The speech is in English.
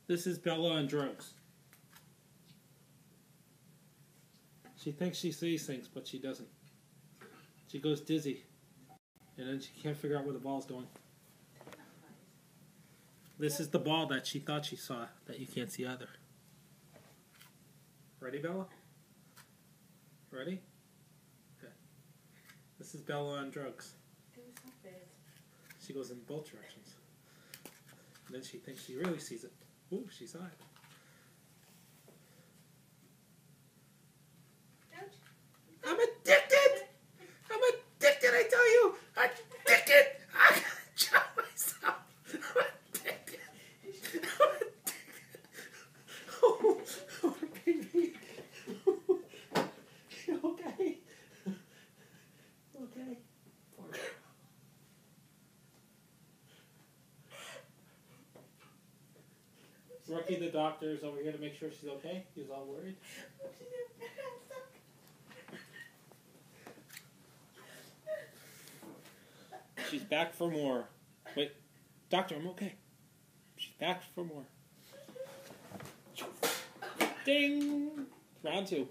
This is Bella on drugs. She thinks she sees things, but she doesn't. She goes dizzy. And then she can't figure out where the ball's going. This is the ball that she thought she saw, that you can't see either. Ready, Bella? Ready? Okay. This is Bella on drugs. She goes in both directions. And then she thinks she really sees it. Ooh, she saw it. I'm addicted! I'm addicted, I tell you! Addicted! I gotta chop myself! I'm addicted! I'm addicted! Oh, baby! You okay? Okay. Poor girl. Rookie, the doctor, is over here to make sure she's okay. He was all worried. She's back for more. Wait, doctor, I'm okay. She's back for more. Ding! Round 2.